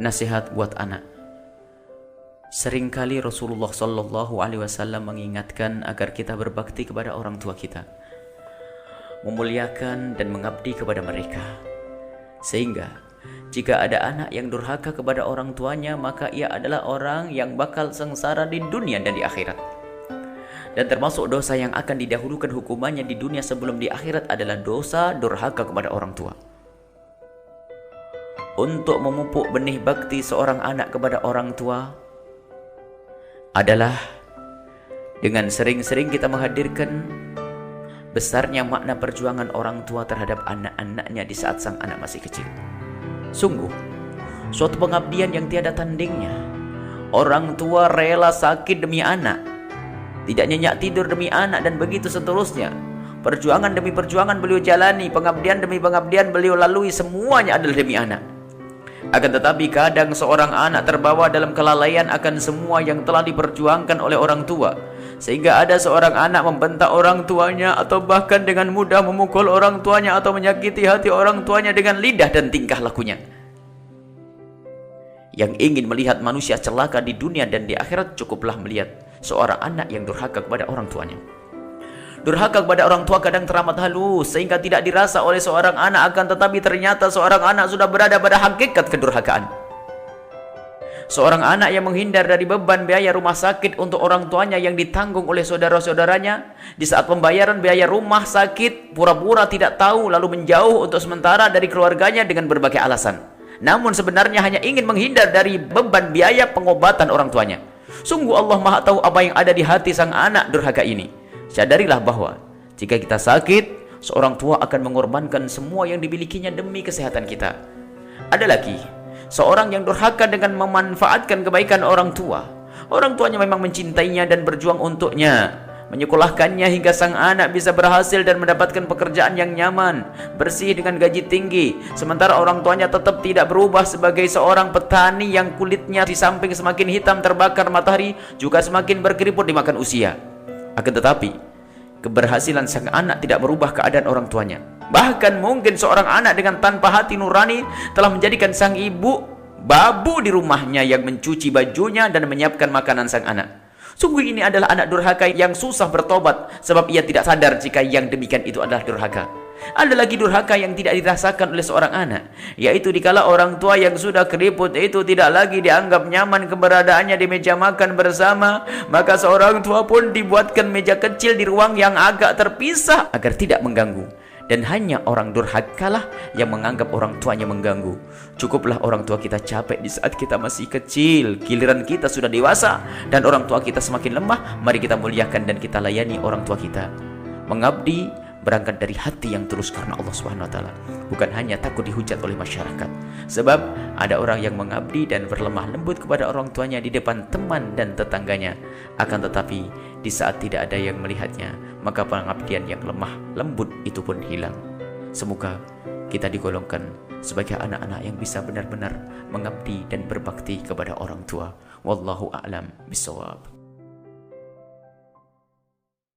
Nasihat buat anak. Seringkali Rasulullah Shallallahu Alaihi Wasallam mengingatkan agar kita berbakti kepada orang tua kita, memuliakan dan mengabdi kepada mereka. Sehingga jika ada anak yang durhaka kepada orang tuanya, maka ia adalah orang yang bakal sengsara di dunia dan di akhirat. Dan termasuk dosa yang akan didahulukan hukumannya di dunia sebelum di akhirat adalah dosa durhaka kepada orang tua. Untuk memupuk benih bakti seorang anak kepada orang tua adalah dengan sering-sering kita menghadirkan besarnya makna perjuangan orang tua terhadap anak-anaknya di saat sang anak masih kecil. Sungguh, suatu pengabdian yang tiada tandingnya. Orang tua rela sakit demi anak, tidak nyenyak tidur demi anak, dan begitu seterusnya. Perjuangan demi perjuangan beliau jalani, pengabdian demi pengabdian beliau lalui, semuanya adalah demi anak. Akan tetapi kadang seorang anak terbawa dalam kelalaian akan semua yang telah diperjuangkan oleh orang tua, sehingga ada seorang anak membentak orang tuanya, atau bahkan dengan mudah memukul orang tuanya, atau menyakiti hati orang tuanya dengan lidah dan tingkah lakunya. Yang ingin melihat manusia celaka di dunia dan di akhirat, cukuplah melihat seorang anak yang durhaka kepada orang tuanya. Durhaka kepada orang tua kadang teramat halus sehingga tidak dirasa oleh seorang anak, akan tetapi ternyata seorang anak sudah berada pada hakikat kedurhakaan. Seorang anak yang menghindar dari beban biaya rumah sakit untuk orang tuanya yang ditanggung oleh saudara-saudaranya, di saat pembayaran biaya rumah sakit pura-pura tidak tahu lalu menjauh untuk sementara dari keluarganya dengan berbagai alasan. Namun sebenarnya hanya ingin menghindar dari beban biaya pengobatan orang tuanya. Sungguh Allah Maha tahu apa yang ada di hati sang anak durhaka ini. Sadarilah bahwa jika kita sakit, seorang tua akan mengorbankan semua yang dimilikinya demi kesehatan kita. Ada lagi seorang yang durhaka dengan memanfaatkan kebaikan orang tua. Orang tuanya memang mencintainya dan berjuang untuknya, menyekolahkannya hingga sang anak bisa berhasil dan mendapatkan pekerjaan yang nyaman, bersih dengan gaji tinggi. Sementara orang tuanya tetap tidak berubah sebagai seorang petani yang kulitnya di samping semakin hitam terbakar matahari, juga semakin berkeriput dimakan usia. Akan tetapi keberhasilan sang anak tidak merubah keadaan orang tuanya. Bahkan mungkin seorang anak dengan tanpa hati nurani telah menjadikan sang ibu babu di rumahnya yang mencuci bajunya dan menyiapkan makanan sang anak. Sungguh ini adalah anak durhaka yang susah bertobat, sebab ia tidak sadar jika yang demikian itu adalah durhaka. Ada lagi durhaka yang tidak dirasakan oleh seorang anak, yaitu dikala orang tua yang sudah keriput itu tidak lagi dianggap nyaman keberadaannya di meja makan bersama, maka seorang tua pun dibuatkan meja kecil di ruang yang agak terpisah agar tidak mengganggu. Dan hanya orang durhakalah yang menganggap orang tuanya mengganggu. Cukuplah orang tua kita capek di saat kita masih kecil, giliran kita sudah dewasa dan orang tua kita semakin lemah, mari kita muliakan dan kita layani orang tua kita. Mengabdi berangkat dari hati yang tulus karena Allah Subhanahu wa taala, bukan hanya takut dihujat oleh masyarakat. Sebab ada orang yang mengabdi dan berlemah lembut kepada orang tuanya di depan teman dan tetangganya, akan tetapi di saat tidak ada yang melihatnya, maka pengabdian yang lemah lembut itu pun hilang. Semoga kita digolongkan sebagai anak-anak yang bisa benar-benar mengabdi dan berbakti kepada orang tua. Wallahu a'lam bishawab.